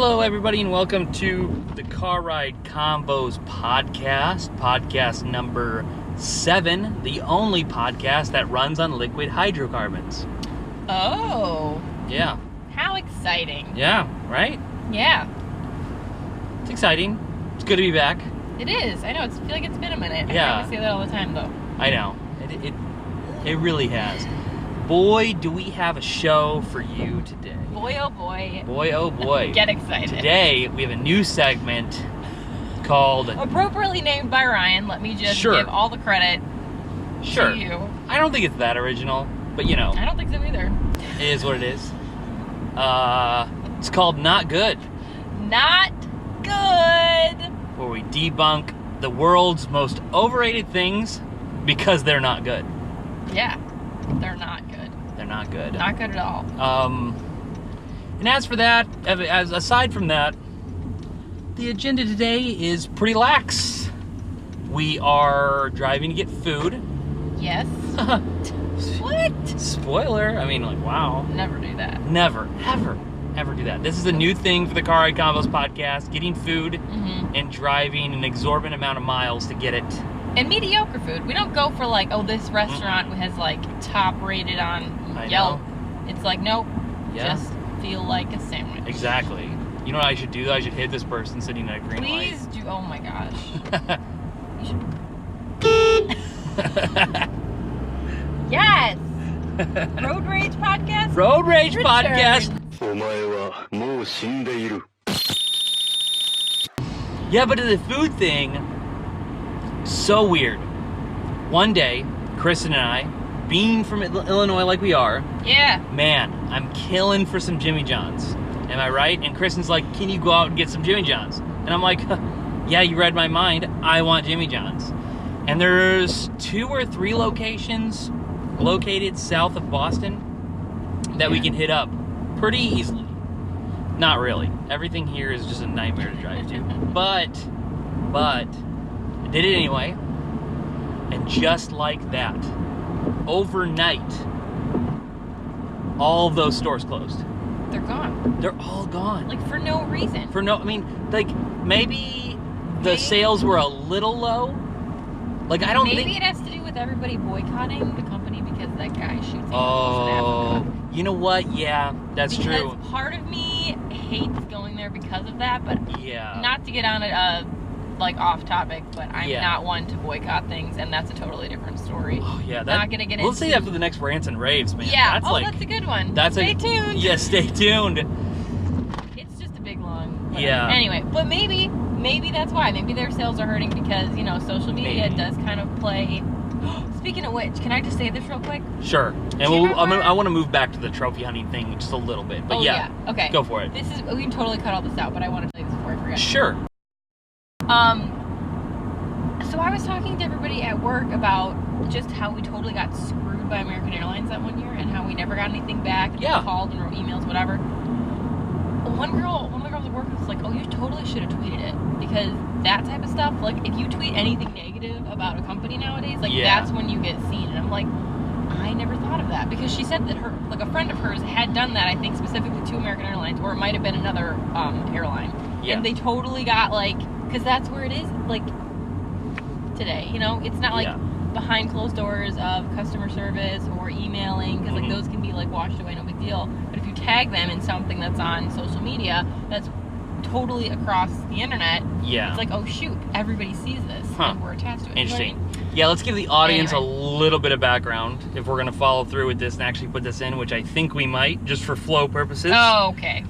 Hello, everybody, and welcome to the Car Ride Convos Podcast, podcast number 7, the only podcast that runs on liquid hydrocarbons. Oh. Yeah. How exciting. Yeah, right? Yeah. It's exciting. It's good to be back. It is. I know. I feel like it's been a minute. Yeah. I say that all the time, though. I know. It really has. Boy, do we have a show for you today. Boy, oh boy. Boy, oh boy. Get excited. Today, we have a new segment called... Appropriately named by Ryan. Let me just give all the credit to you. I don't think it's that original, but you know. I don't think so either. It is what it is. It's called Not Good. Not good. Where we debunk the world's most overrated things because they're not good. Yeah. They're not good. They're not good. Not good at all. And as for that, aside from that, the agenda today is pretty lax. We are driving to get food. Yes. What? Spoiler. I mean, like, wow. Never do that. Never, ever do that. This is a new thing for the Car Ride Convos podcast, getting food and driving an exorbitant amount of miles to get it. And mediocre food. We don't go for like, oh, this restaurant has like top rated on Yelp. It's like, nope. Yeah. Just feel like a sandwich. Exactly. You know what I should do? I should hit this person sitting at a green light. Please do. Oh my gosh. You should. Yes. Road Rage Podcast. Road Rage Richard. Podcast. Yeah, but the food thing, so weird. One day, Kristen and I, being from Illinois like we are, yeah, man, I'm killing for some Jimmy John's. Am I right? And Kristen's like, can you go out and get some Jimmy John's? And I'm like, yeah, you read my mind. I want Jimmy John's. And there's 2 or 3 locations located south of Boston that we can hit up pretty easily. Not really. Everything here is just a nightmare to drive to. But I did it anyway. And just like that, overnight, all of those stores closed. They're gone. They're all gone. Like, for no reason. Maybe the sales were a little low. Like, I don't think... Maybe it has to do with everybody boycotting the company because that guy shoots animals Oh, in Africa. You know what? Yeah, that's true. Because part of me hates going there because of that, but yeah, not to get on it, like off topic, but I'm not one to boycott things, and that's a totally different story. Oh yeah, not gonna get into. Let's say that for the next rants and raves, man. Yeah, that's a good one. Stay tuned. Yeah, stay tuned. It's just a big long. Yeah. Anyway, but maybe that's why. Maybe their sales are hurting because social media does kind of play. Speaking of which, can I just say this real quick? Sure. And I want to move back to the trophy hunting thing just a little bit. But okay. Go for it. We can totally cut all this out, but I want to tell you this before I forget. Sure. So I was talking to everybody at work about just how we totally got screwed by American Airlines that one year and how we never got anything back and we called and wrote emails, whatever. One of the girls at work was like, oh, you totally should have tweeted it because that type of stuff, like if you tweet anything negative about a company nowadays, like that's when you get seen. And I'm like, I never thought of that because she said that a friend of hers had done that, I think specifically to American Airlines, or it might have been another airline. Yeah. And they totally got because that's where it is today, it's not like behind closed doors of customer service or emailing because those can be washed away, no big deal. But if you tag them in something that's on social media that's totally across the internet, it's like, oh shoot, everybody sees this and we're attached to it. Interesting. Yeah, let's give the audience a little bit of background if we're going to follow through with this and actually put this in, which I think we might, just for flow purposes. Oh, okay.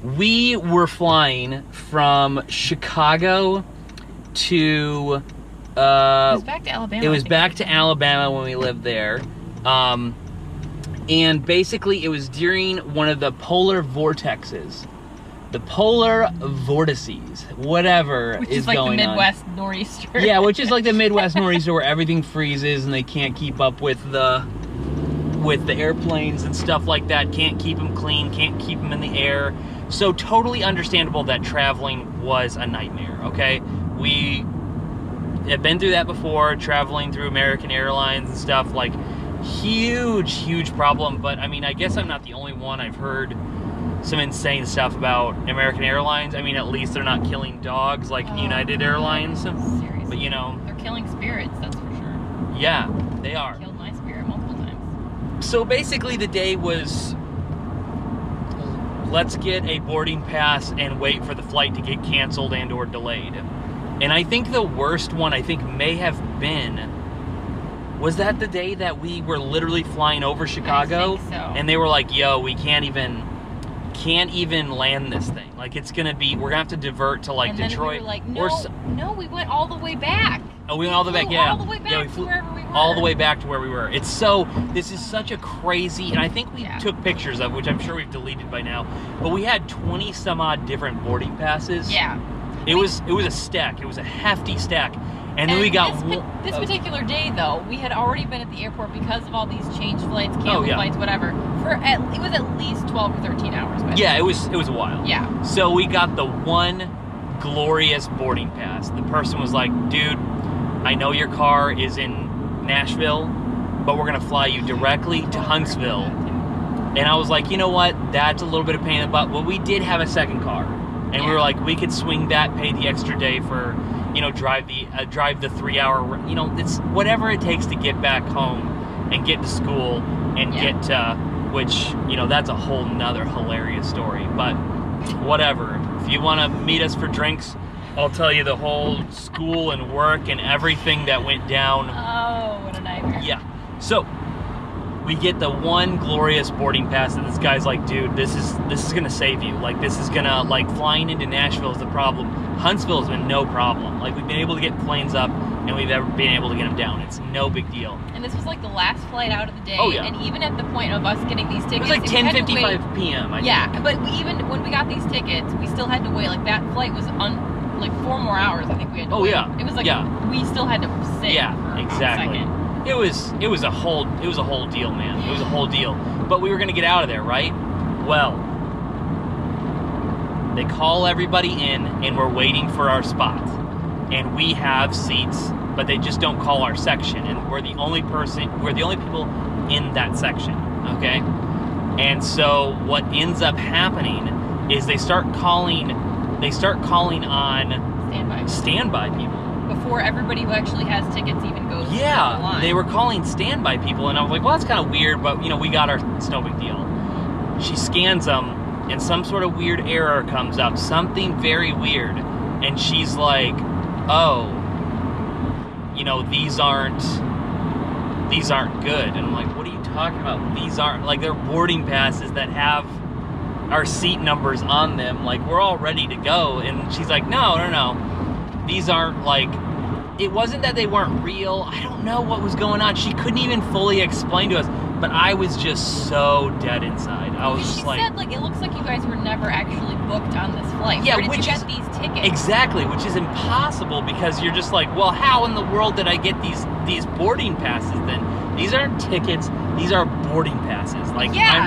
We were flying from Chicago to... it was back to Alabama. It was back to Alabama when we lived there. And basically it was during one of the polar vortexes. The polar vortices, whatever which is going on. Which is like the Midwest nor'easter. Yeah, which is like the Midwest nor'easter where everything freezes and they can't keep up with the airplanes and stuff like that. Can't keep them clean, can't keep them in the air. So totally understandable that traveling was a nightmare, okay? We have been through that before, traveling through American Airlines and stuff, huge problem. But I mean, I guess I'm not the only one. I've heard some insane stuff about American Airlines. I mean, at least they're not killing dogs like United Airlines. Seriously. But, you know... They're killing spirits, that's for sure. Yeah, they are. Killed my spirit multiple times. So basically the day was, let's get a boarding pass and wait for the flight to get canceled and or delayed. And I think the worst one, may have been, was that the day that we were literally flying over Chicago? I think so. And they were like, yo, we can't even land this thing. Like, it's gonna be, we're gonna have to divert to like and Detroit. Then we were like, no, we went all the way back. Oh, we went all the way back, yeah. All the way back we flew to wherever we were. all the way back to where we were. This is such a crazy, and I think we took pictures of, which I'm sure we've deleted by now, but we had 20 some odd different boarding passes. Yeah. It was a stack. It was a hefty stack. And then we got this particular day, though, we had already been at the airport because of all these change flights, canceled flights, whatever. It was at least 12 or 13 hours. It was a while. Yeah. So we got the one glorious boarding pass. The person was like, "Dude, I know your car is in Nashville, but we're gonna fly you directly to Huntsville." And I was like, you know what? That's a little bit of pain in the butt. Well, we did have a second car, and we were like, we could swing that, pay the extra day for. Drive the 3 hour, it's whatever it takes to get back home and get to school and get to, which, that's a whole nother hilarious story, but whatever. If you want to meet us for drinks, I'll tell you the whole school and work and everything that went down. Oh, what a nightmare. Yeah. So, we get the one glorious boarding pass, and this guy's like, dude, this is gonna save you. Like, this is gonna, flying into Nashville is the problem. Huntsville has been no problem. Like, we've been able to get planes up, and we've ever been able to get them down. It's no big deal. And this was, the last flight out of the day. Oh, yeah. And even at the point of us getting these tickets... It was 10:55 p.m., I think. Yeah, but when we got these tickets, we still had to wait. That flight was 4 more hours, I think we had to wait. Yeah. It was we still had to sit for a second. It was a whole deal, man. It was a whole deal. But we were gonna get out of there, right? Well, they call everybody in, and we're waiting for our spot. And we have seats, but they just don't call our section, and we're the only people in that section. Okay? And so what ends up happening is they start calling on standby people. Before everybody who actually has tickets even goes to the line. They were calling standby people, and I was like, well, that's kind of weird, but, we got it's no big deal. She scans them, and some sort of weird error comes up, something very weird, and she's like, oh, these aren't good. And I'm like, what are you talking about? These aren't, they're boarding passes that have our seat numbers on them, we're all ready to go. And she's like, no, these aren't, it wasn't that they weren't real. I don't know what was going on. She couldn't even fully explain to us, but I was just so dead inside. I was she said, it looks like you guys were never actually booked on this flight. Yeah, where did you get these tickets? Exactly, which is impossible, because you're just like, well, how in the world did I get these boarding passes then? These aren't tickets, these are boarding passes.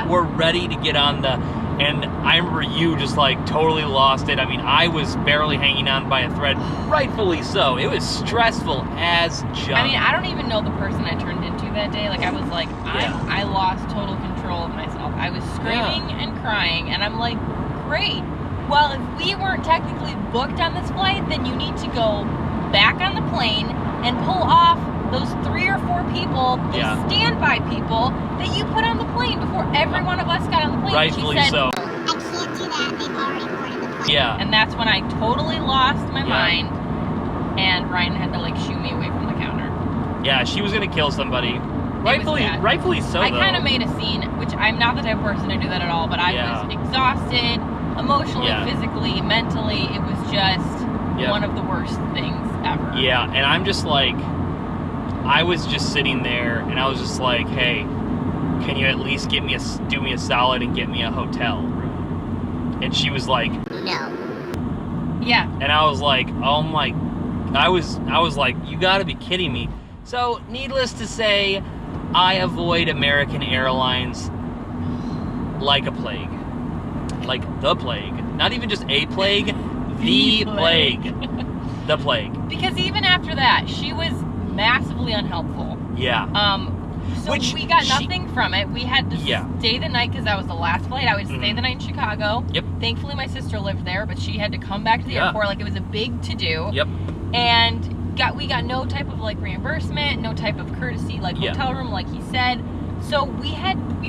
We're ready to get on the... And I remember you just totally lost it. I mean, I was barely hanging on by a thread, rightfully so. It was stressful as junk. I mean, I don't even know the person I turned into that day. I was I lost total control of myself. I was screaming and crying, and I'm like, great. Well, if we weren't technically booked on this flight, then you need to go back on the plane and pull off those 3 or 4 people, those standby people that you put on the plane before every one of us got on the plane. Rightfully she said, so. I can't do that. They've already boarded the plane. Yeah. And that's when I totally lost my mind, and Ryan had to shoo me away from the counter. Yeah, she was gonna kill somebody. Rightfully so. I kind of made a scene, which I'm not the type of person to do that at all. But I was exhausted, emotionally, physically, mentally. It was just one of the worst things ever. Yeah, and I'm just I was just sitting there, and I was just like, hey, can you at least do me a solid and get me a hotel room? And she was like, no. Yeah. And I was like, oh my, I was like, you gotta be kidding me. So, needless to say, I avoid American Airlines like a plague. Like the plague. Not even just a plague, the plague. The plague. Because even after that, she was massively unhelpful. Yeah. So we got nothing from it. We had to stay the night because that was the last flight. I would stay the night in Chicago. Yep. Thankfully, my sister lived there, but she had to come back to the airport. Like, it was a big to-do. Yep. And we got no type of, like, reimbursement, no type of courtesy, like, hotel room, like he said. So we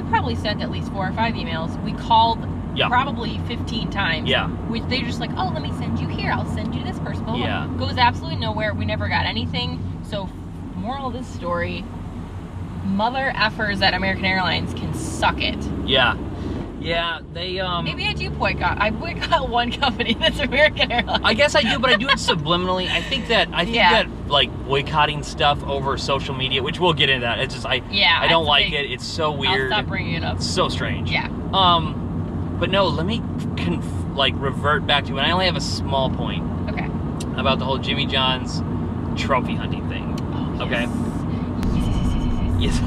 probably sent at least 4 or 5 emails. We called probably 15 times. Yeah. Which they just like, oh, let me send you here. I'll send you this person. Yeah. Goes absolutely nowhere. We never got anything. So, moral of this story, mother effers at American Airlines can suck it. Yeah. Yeah, they, Maybe I do boycott. I boycott one company, that's American Airlines. I guess I do, but I do it subliminally. I think that, like, boycotting stuff over social media, which we'll get into that. It's just, I don't like it. It's so weird. I'll stop bringing it up. It's so strange. Yeah. But no, let me, revert back to, and I only have a small point. Okay. About the whole Jimmy John's trophy hunting thing. Oh, okay? Yes.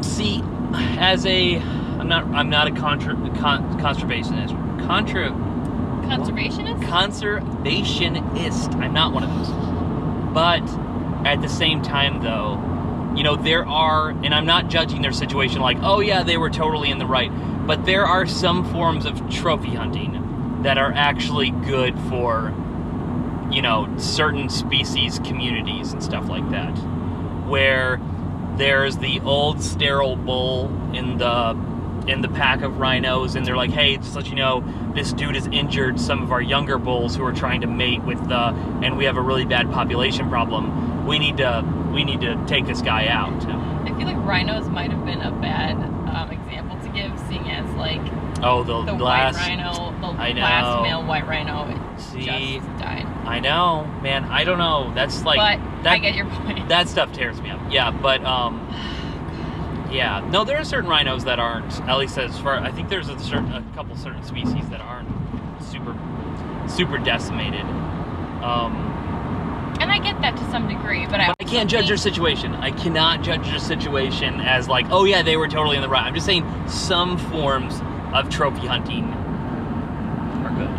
See, as I'm not a conservationist. Conservationist? Conservationist. I'm not one of those. But at the same time, though, there are, and I'm not judging their situation like, oh yeah, they were totally in the right. But there are some forms of trophy hunting that are actually good for, certain species, communities, and stuff like that. Where there's the old sterile bull in the pack of rhinos, and they're like, hey, just to let you know, this dude has injured some of our younger bulls who are trying to mate with and we have a really bad population problem. We need to take this guy out. I feel like rhinos might have been a bad example to give, seeing as like the last white rhino, last male white rhino just died. I know, man. I don't know. That's like, but I get your point. That stuff tears me up. Yeah, but yeah. No, there are certain rhinos that aren't. At least as far, I think there's a couple certain species that aren't super decimated. And I get that to some degree, but I can't judge your situation. I cannot judge your situation as like, oh yeah, they were totally in the right. I'm just saying some forms of trophy hunting are good.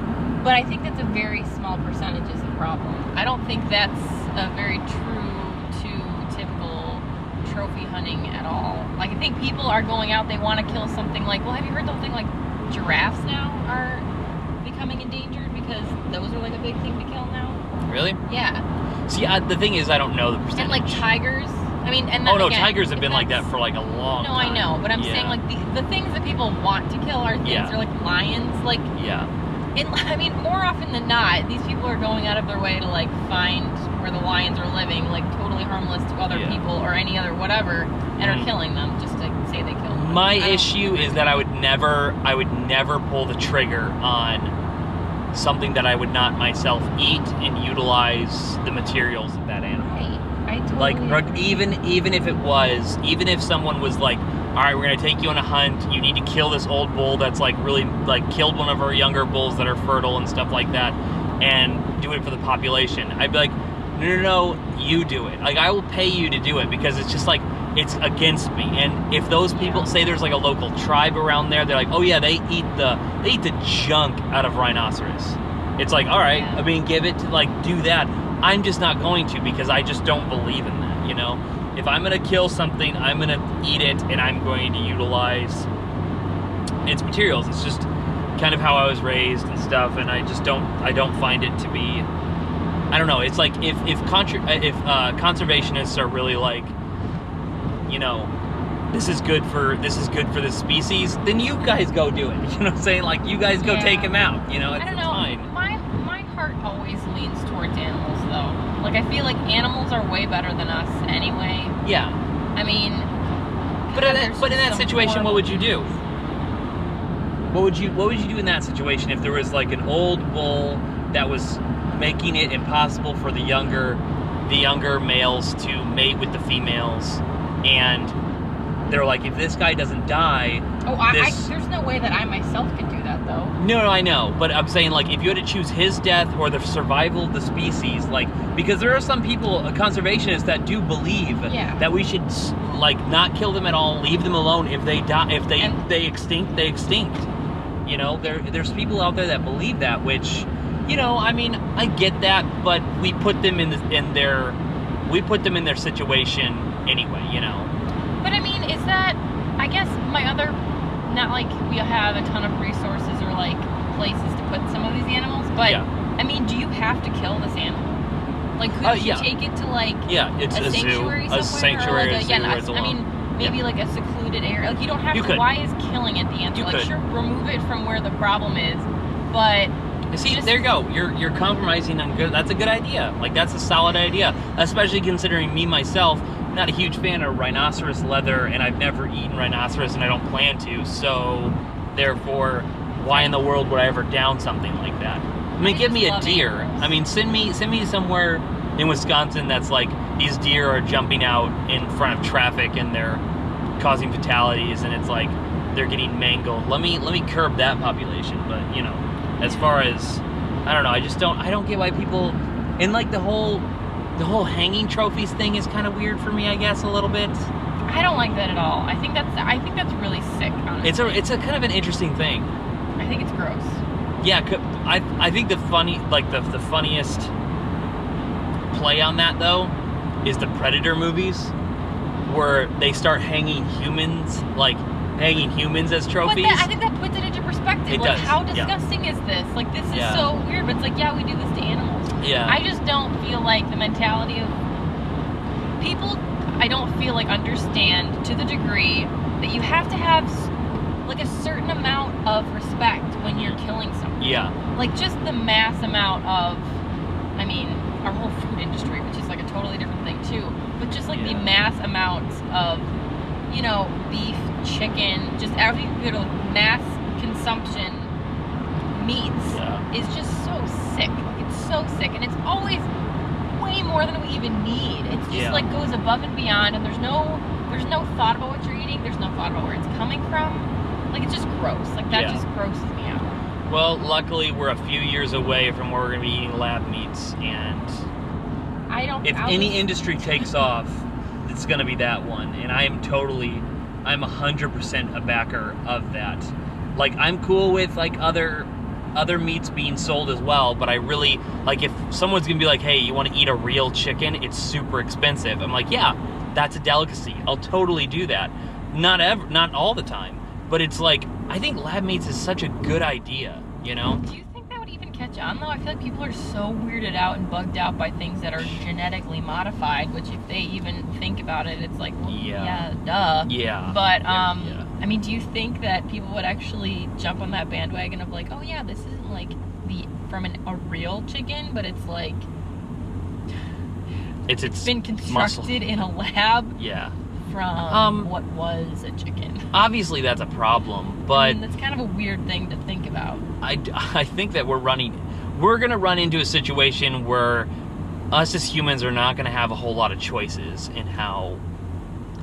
But I think that's a very small percentage is the problem. I don't think that's a very true to typical trophy hunting at all. Like, I think people are going out, they want to kill something like, well, have you heard the whole thing like giraffes now are becoming endangered because those are like a big thing to kill now? Really? Yeah. See, the thing is, I don't know the percentage. And like tigers. I mean, and again, tigers have been like that for like a long time. No, I know, but I'm saying like the things that people want to kill are things are like lions, like And I mean, more often than not, these people are going out of their way to like find where the lions are living, like totally harmless to other people or any other whatever, and are killing them just to say they killed them. My issue is that I would never pull the trigger on something that I would not myself eat and utilize the materials of that animal. Right. I totally even if someone was like, all right, we're going to take you on a hunt. You need to kill this old bull that's like really like killed one of our younger bulls that are fertile and stuff like that, and do it for the population. I'd be like, no, you do it. Like, I will pay you to do it because it's just like, it's against me. And if those people say there's like a local tribe around there, they're like, oh yeah, they eat the junk out of rhinoceros. It's like, all right, I mean, give it to like do that. I'm just not going to because I just don't believe in that, If I'm going to kill something, I'm going to eat it, and I'm going to utilize its materials. It's just kind of how I was raised and stuff, and I don't find it to be, I don't know, it's like if conservationists are really like, this is good for this species, then you guys go do it. You know what I'm saying? Like, you guys go take him out, I don't know. Fine. My heart always leans towards animals, though. Like, I feel like animals are way better than us anyway. Yeah. I mean, but in that situation, what would you do? What would you do in that situation if there was like an old bull that was making it impossible for the younger males to mate with the females, and they're like, if this guy doesn't die, there's no way that I myself can do that, though. No, I know, but I'm saying, like, if you had to choose his death or the survival of the species, like, because there are some people, conservationists, that do believe that we should, like, not kill them at all, leave them alone. If they die, if they extinct, they extinct. There's people out there that believe that, which, I mean, I get that, but we put them in their we put them in their situation anyway, you know. But I mean, is that, I guess my other, not like we have a ton of resources or like places to put some of these animals, but I mean, do you have to kill this animal? Like, could you take it to like it's a sanctuary zoo, somewhere? A sanctuary, or like I mean, maybe like a secluded area. Like, you don't have to. Why is killing it the answer? You like, could. Sure, remove it from where the problem is, but see, there you go. You're compromising on good. That's a good idea. Like, that's a solid idea, especially considering me myself, not a huge fan of rhinoceros leather, and I've never eaten rhinoceros, and I don't plan to. So, therefore, why in the world would I ever down something like that? I mean, give me a deer. Animals. I mean, send me somewhere in Wisconsin that's like these deer are jumping out in front of traffic and they're causing fatalities, and it's like they're getting mangled. Let me curb that population. But you know, as far as I don't know, I don't get why people, and like the whole hanging trophies thing is kind of weird for me, I guess, a little bit. I don't like that at all. I think that's really sick, honestly. It's a kind of an interesting thing. I think it's gross. Yeah, I think the funniest play on that, though, is the Predator movies, where they start hanging humans as trophies. But I think that puts it into perspective. It like, does. how disgusting is this? Like, this is so weird, but it's like, we do this to animals. Yeah. I just don't feel like the mentality of people, I don't feel like understand to the degree that you have to have like a certain amount of respect when you're killing someone. Yeah. Like, just the mass amount of, I mean, our whole food industry, which is like a totally different thing too, but just like the mass amounts of, you know, beef, chicken, just every little mass consumption meats is just so sick. It's so sick, and it's always way more than we even need. It's just like goes above and beyond, and there's no thought about what you're eating. There's no thought about where it's coming from. Like, it's just gross. Like, that just grosses me out. Well, luckily, we're a few years away from where we're going to be eating lab meats, and if any industry takes off, it's going to be that one. And I'm 100% a backer of that. Like, I'm cool with, like, other meats being sold as well, but I really, like, if someone's going to be like, hey, you want to eat a real chicken? It's super expensive. I'm like, yeah, that's a delicacy. I'll totally do that. Not all the time. But it's like, I think lab meats is such a good idea, you know? Do you think that would even catch on, though? I feel like people are so weirded out and bugged out by things that are genetically modified, which if they even think about it, it's like, well, duh. Yeah. But, I mean, do you think that people would actually jump on that bandwagon of like, oh yeah, this isn't like from a real chicken, but it's like, it's been constructed in a lab? Yeah. From what was a chicken. Obviously, that's a problem, but I mean, that's kind of a weird thing to think about. I think that we're going to run into a situation where us as humans are not going to have a whole lot of choices in how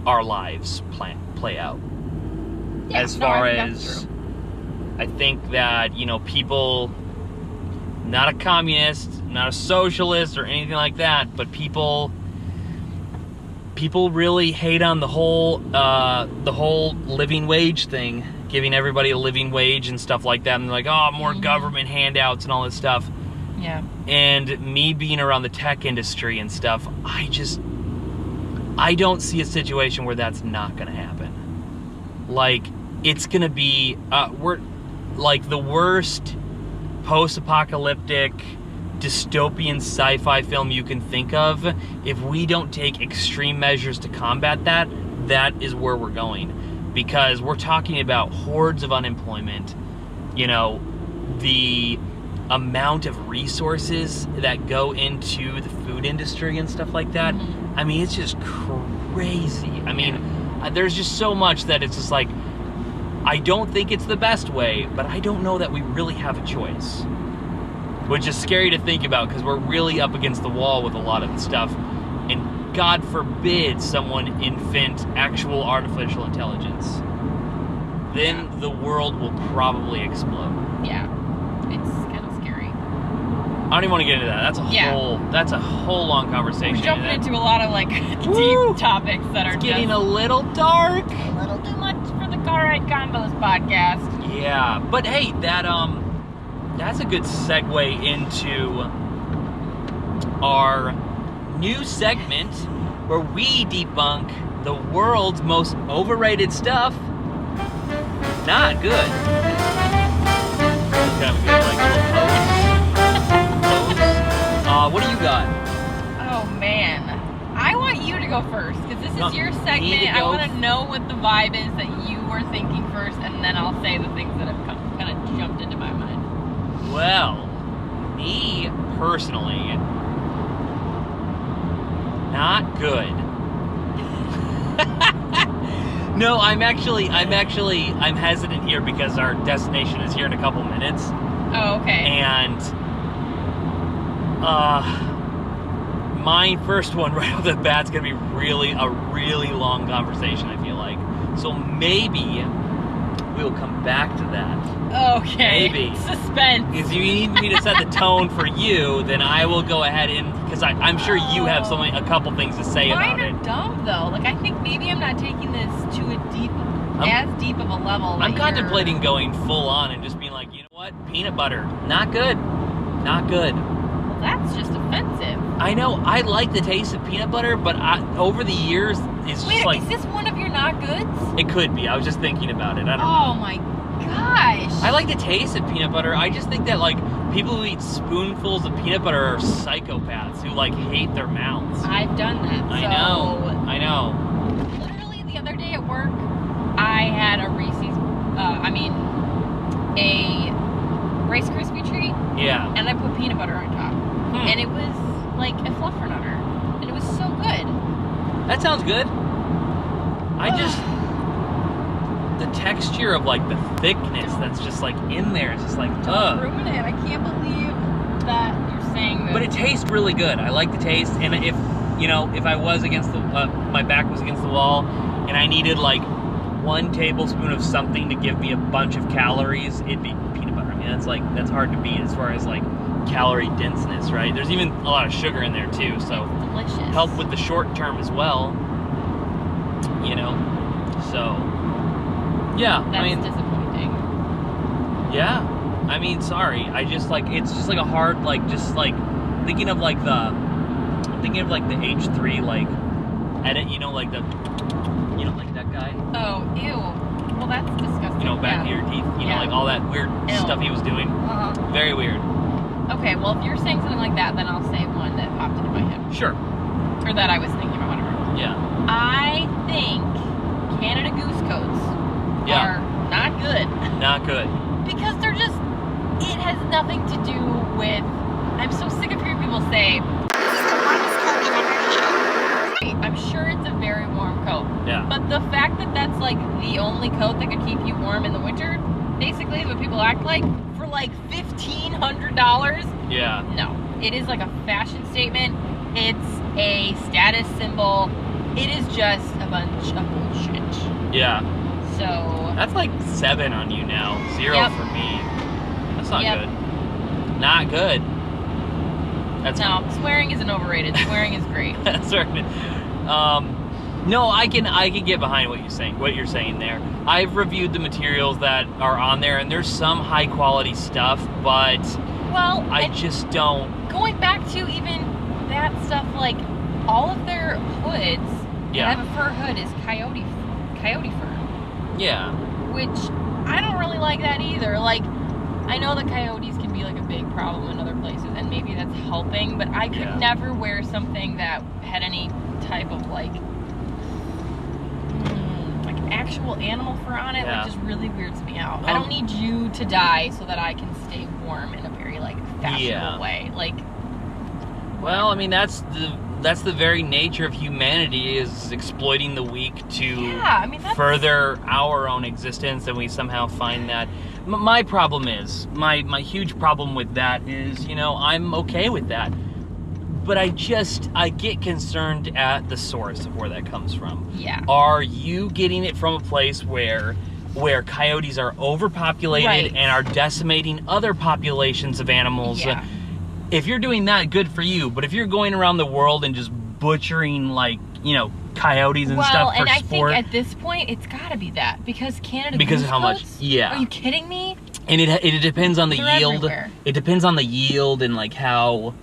our lives play out. Yeah, as far as I think that, you know, people, not a communist, not a socialist or anything like that, but people really hate on the whole living wage thing, giving everybody a living wage and stuff like that, and they're like, oh, more government handouts and all this stuff. Yeah. And me being around the tech industry and stuff, I don't see a situation where that's not going to happen. Like, it's going to be, we're like the worst post-apocalyptic dystopian sci-fi film you can think of. If we don't take extreme measures to combat that, that is where we're going. Because we're talking about hordes of unemployment, you know, the amount of resources that go into the food industry and stuff like that. I mean, it's just crazy. I mean, there's just so much that it's just like, I don't think it's the best way, but I don't know that we really have a choice. Which is scary to think about, because we're really up against the wall with a lot of the stuff. And God forbid someone invent actual artificial intelligence. Then the world will probably explode. Yeah. It's kind of scary. I don't even want to get into that. That's a whole long conversation. We're jumping into a lot of like deep topics that are getting a little dark. A little too much for the Car Ride Convos podcast. Yeah. But hey, that's a good segue into our new segment where we debunk the world's most overrated stuff. Not good. That's kind of a good, like, little pose. What do you got? Oh, man. I want you to go first, because this is your segment. I want to know what the vibe is that you were thinking first, and then I'll say the things that have kind of jumped into my mind. Well, me personally, not good. No, I'm hesitant here because our destination is here in a couple minutes. Oh, okay. And my first one right off the bat's gonna be a really long conversation, I feel like. So maybe we'll come back to that. Okay. Maybe. Suspense. If you need me to set the tone for you, then I will go ahead and, because I'm sure you have a couple things to say about it. Mine are dumb though. Like, I think maybe I'm not taking this to as deep of a level. I'm contemplating going full on and just being like, you know what? Peanut butter. Not good. Not good. Well, that's just offensive. I know. I like the taste of peanut butter, but over the years, it's just like... Wait, is this one of your not goods? It could be. I was just thinking about it. I don't know. Oh my gosh. I like the taste of peanut butter. I just think that, like, people who eat spoonfuls of peanut butter are psychopaths who, like, hate their mouths. I've done that. I know. Literally the other day at work, I had a a Rice Krispie treat. Yeah. And I put peanut butter on top. And it was like a fluffernutter. And it was so good. That sounds good. The texture of, like, the thickness that's just, like, in there, it's just like, Don't ruin it. I can't believe that you're saying this. But it tastes really good. I like the taste, and if I was against my back was against the wall, and I needed, like, 1 tablespoon of something to give me a bunch of calories, it'd be peanut butter. I mean, that's hard to beat as far as, like, calorie denseness, right? There's even a lot of sugar in there, too, so it's delicious. Help with the short term as well, so... Yeah, That's disappointing. Yeah, I mean, sorry. I just, like, it's just like a hard, like, just like thinking of like the H3 like edit, like that guy. Oh, ew. Well, that's disgusting. Back to your teeth, like all that weird stuff he was doing. Very weird. Okay, well, if you're saying something like that, then I'll say one that popped into my head. Sure. Or that I was thinking about, whatever. Yeah. I think Canada Goose coats are not good. Not good. Because it has nothing to do with, I'm so sick of hearing people say, this is the warmest coat I've ever had. I'm sure it's a very warm coat. Yeah. But the fact that that's like the only coat that could keep you warm in the winter, basically is what people act like, for like $1,500. Yeah. No. It is like a fashion statement. It's a status symbol. It is just a bunch of bullshit. Yeah. So that's like 7 on you now. 0 for me. That's not good. Not good. Swearing isn't overrated. Swearing is great. No, I can get behind what you're saying there. I've reviewed the materials that are on there, and there's some high quality stuff, but I just don't. Going back to even that stuff, like all of their hoods that have a fur hood is coyote fur. Yeah. Which I don't really like that either. Like, I know that coyotes can be like a big problem in other places, and maybe that's helping, but I could never wear something that had any type of like actual animal fur on it. Like, just really weirds me out. I don't need you to die so that I can stay warm in a very like fashionable way. Like, well, I mean, that's the very nature of humanity, is exploiting the weak to further our own existence, and we somehow find that. My problem is, my huge problem with that is, I'm okay with that. But I get concerned at the source of where that comes from. Yeah. Are you getting it from a place where coyotes are overpopulated and are decimating other populations of animals? Yeah. If you're doing that, good for you. But if you're going around the world and just butchering, like, coyotes and stuff for sport. Well, and I think at this point, it's got to be that. Because Canada Because Goose of how much, Are you kidding me? And it depends on the yield. Everywhere. It depends on the yield and, like, how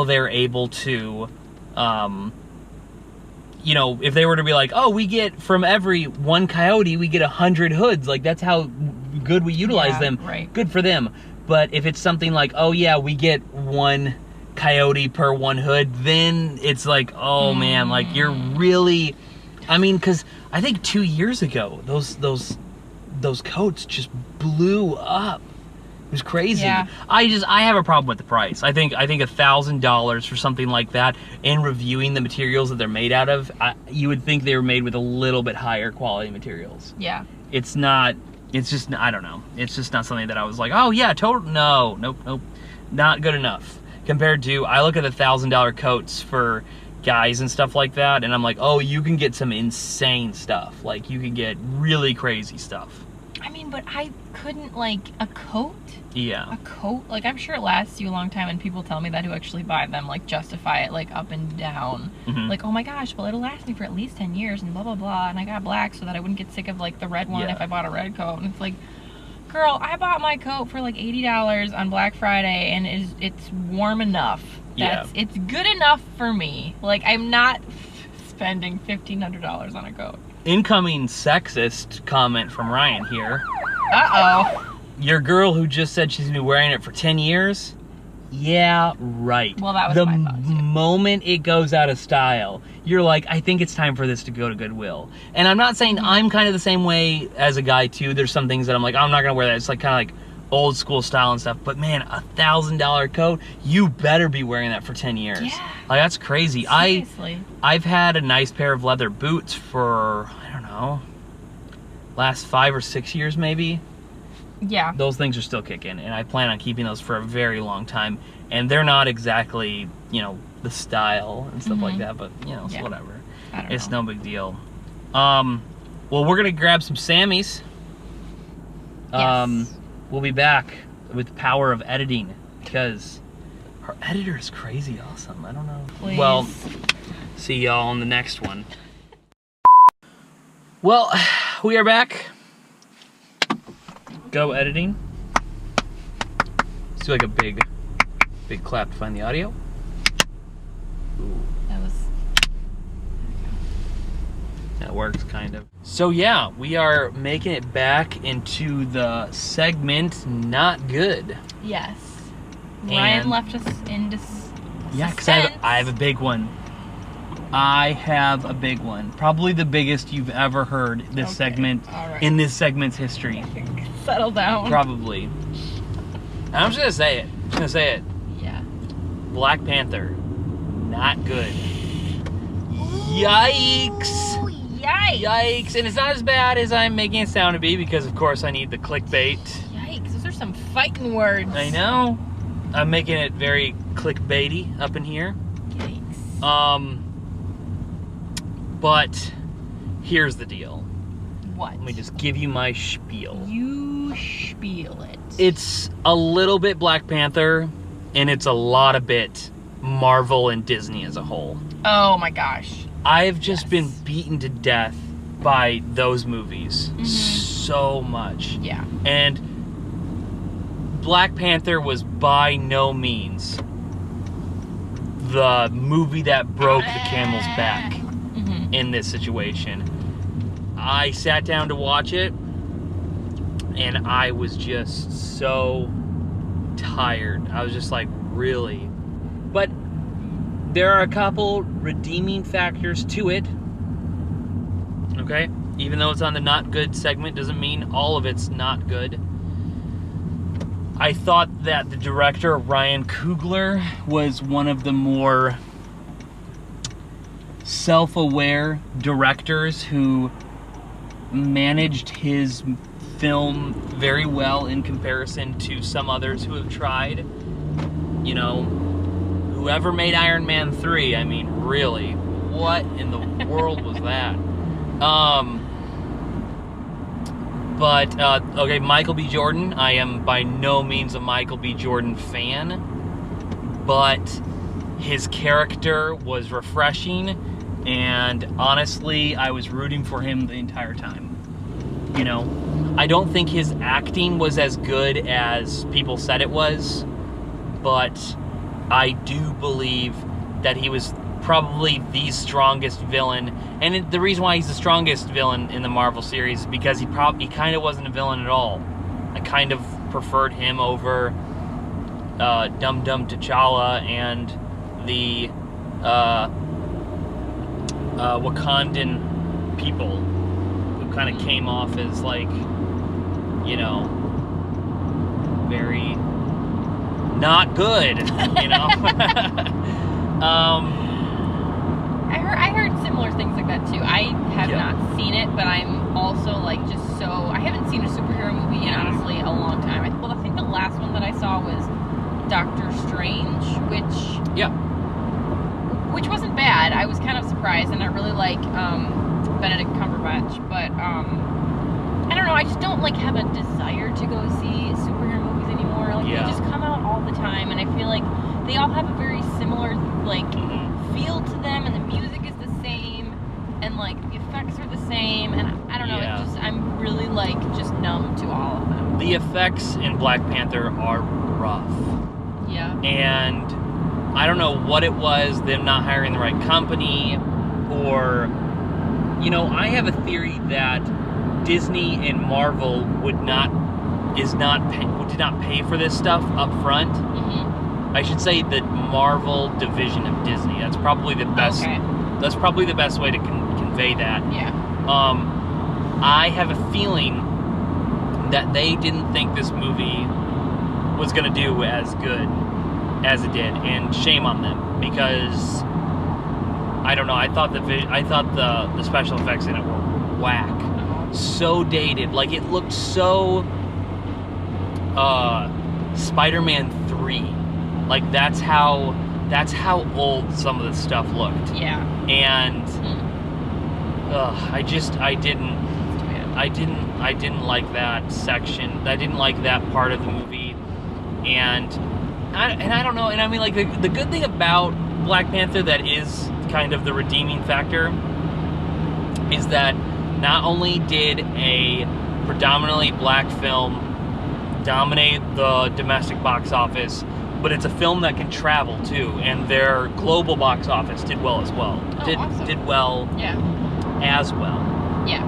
they're able to You know, if they were to be like, oh, we get from every one coyote, we get 100 hoods. Like, that's how good we utilize them. Right. Good for them. But if it's something like, oh, yeah, we get one coyote per one hood, then it's like, oh, man, like, you're really... I mean, because I think 2 years ago, those coats just blew up. It was crazy. Yeah. I have a problem with the price. I think $1,000 for something like that, and reviewing the materials that they're made out of, you would think they were made with a little bit higher quality materials. Yeah. It's not. It's just, I don't know. It's just not something that I was like, oh yeah, nope, not good enough. Compared to, I look at the $1,000 coats for guys and stuff like that, and I'm like, oh, you can get some insane stuff. Like, you can get really crazy stuff. I mean, but I couldn't, like, a coat? Yeah. A coat? Like, I'm sure it lasts you a long time, and people tell me that who actually buy them, like, justify it, like, up and down. Mm-hmm. Like, oh my gosh, well, it'll last me for at least 10 years, and blah, blah, blah, and I got black so that I wouldn't get sick of, like, the red one if I bought a red coat. And it's like, girl, I bought my coat for, like, $80 on Black Friday, and it's warm enough. It's good enough for me. Like, I'm not spending $1,500 on a coat. Incoming sexist comment from Ryan here. Uh-oh. Your girl who just said she's been wearing it for 10 years? Yeah, right. Well, that was my thought, too. The moment it goes out of style, you're like, I think it's time for this to go to Goodwill. And I'm not saying I'm kind of the same way as a guy, too. There's some things that I'm like, I'm not going to wear that. It's like kind of like old school style and stuff. But man, $1,000 coat, you better be wearing that for 10 years. Yeah. Like, that's crazy. Seriously. I've had a nice pair of leather boots for, I don't know, last 5 or 6 years maybe. Yeah. Those things are still kicking, and I plan on keeping those for a very long time. And they're not exactly, you know, the style and stuff like that, but, you know, it's whatever. It's no big deal. Well, we're going to grab some Sammys. Yes. We'll be back with the power of editing, because our editor is crazy awesome. I don't know. Please. Well, see y'all on the next one. Well, we are back. Go editing. Let's do like a big clap to find the audio. Ooh. That works, kind of. So yeah, we are making it back into the segment Not Good. Yes. And Ryan left us in yeah, because I have a big one. I have a big one. Probably the biggest you've ever heard this segment, in this segment's history. Settle down. Probably. And I'm just going to say it. Yeah. Black Panther. Not good. Yikes. Ooh, yikes. And it's not as bad as I'm making it sound to be, because of course I need the clickbait. Yikes. Those are some fighting words. I know. I'm making it very clickbaity up in here. Yikes. But here's the deal. What? Let me just give you my spiel. You spiel it. It's a little bit Black Panther, and it's a lot of bit Marvel and Disney as a whole. Oh my gosh. I've just been beaten to death by those movies so much. Yeah. And Black Panther was by no means the movie that broke the camel's back in this situation. I sat down to watch it, and I was just so tired. I was just like, really? But there are a couple redeeming factors to it. Okay? Even though it's on the not good segment, doesn't mean all of it's not good. I thought that the director, Ryan Coogler, was one of the more self-aware directors who managed his film very well in comparison to some others who have tried. You know, whoever made Iron Man 3, I mean, really, what in the world was that? Okay, Michael B. Jordan. I am by no means a Michael B. Jordan fan, but his character was refreshing, and honestly, I was rooting for him the entire time. You know, I don't think his acting was as good as people said it was, but I do believe that he was probably the strongest villain, and the reason why he's the strongest villain in the Marvel series is because he kind of wasn't a villain at all. I kind of preferred him over Dum Dum T'Challa and the Wakandan people who kind of came off as like, you know, very not good, you know. I heard similar things like that too. I have not seen it, but I'm also like just so I haven't seen a superhero movie in honestly a long time. I think the last one that I saw was Doctor Strange, which wasn't bad. I was kind of surprised, and I really like Benedict Cumberbatch, but I don't know. I just don't like have a desire to go see superhero movies anymore. Like they just come out all the time, and I feel like they all have a very similar like feel to them, and the music is the same, and like the effects are the same, and I don't know. It just I'm really like just numb to all of them. The effects in Black Panther are rough. Yeah. And I don't know what it was, them not hiring the right company, or, you know, I have a theory that Disney and Marvel did not pay for this stuff up front. I should say the Marvel division of Disney. That's probably the best. Okay. That's probably the best way to convey that. Yeah. I have a feeling that they didn't think this movie was going to do as good as it did, and shame on them, because I don't know. I thought the special effects in it were whack, so dated. Like it looked so Spider-Man 3. Like that's how old some of the stuff looked. Yeah. And I didn't like that section. I didn't like that part of the movie, and I don't know. And I mean, like the good thing about Black Panther that is kind of the redeeming factor is that not only did a predominantly black film dominate the domestic box office, but it's a film that can travel too, and their global box office did well as well. Awesome. Did well as well. Yeah.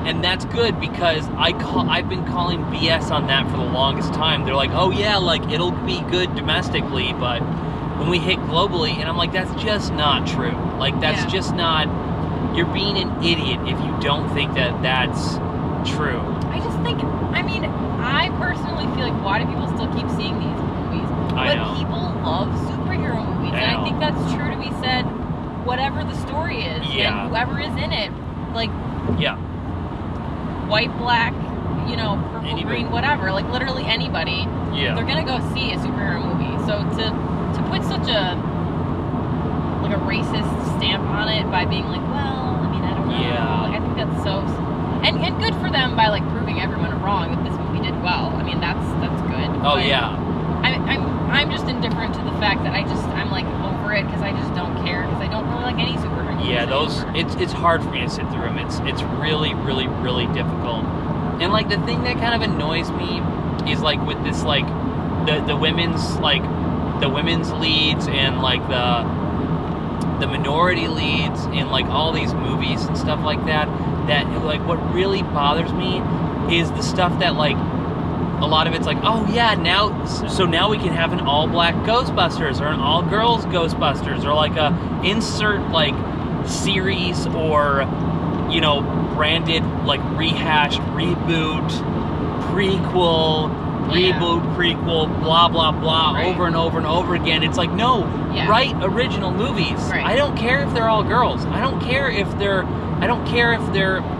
And that's good, because I've been calling BS on that for the longest time. They're like, oh yeah, like it'll be good domestically, but when we hit globally, and I'm like, that's just not true. Like that's just not. You're being an idiot if you don't think that that's true. I just think, I mean, I personally feel like, why do people still keep seeing these movies? I know. People love superhero movies, and I think that's true to be said, whatever the story is, and whoever is in it, like, white, black, you know, purple, green, whatever, like literally anybody, they're gonna go see a superhero movie. So to put such a racist stamp on it by being like, well, I mean, I don't know. Like, I think that's so, and good for them by like proving everyone wrong that this movie did well. I mean, that's good. Oh but yeah. I'm just indifferent to the fact that I'm like over it, because I just don't care, because I don't really like any superhero movies. Yeah, it's hard for me to sit through them. It's really, really, really difficult. And like the thing that kind of annoys me is like with this like the women's leads and like the minority leads in like all these movies and stuff like that like what really bothers me is the stuff that like a lot of it's like, oh yeah, now we can have an all black Ghostbusters or an all girls Ghostbusters, or like a insert like series, or you know, branded like rehashed reboot prequel blah blah blah, over and over and over again. It's like, no, write original movies. I don't care if they're all girls. I don't care if they're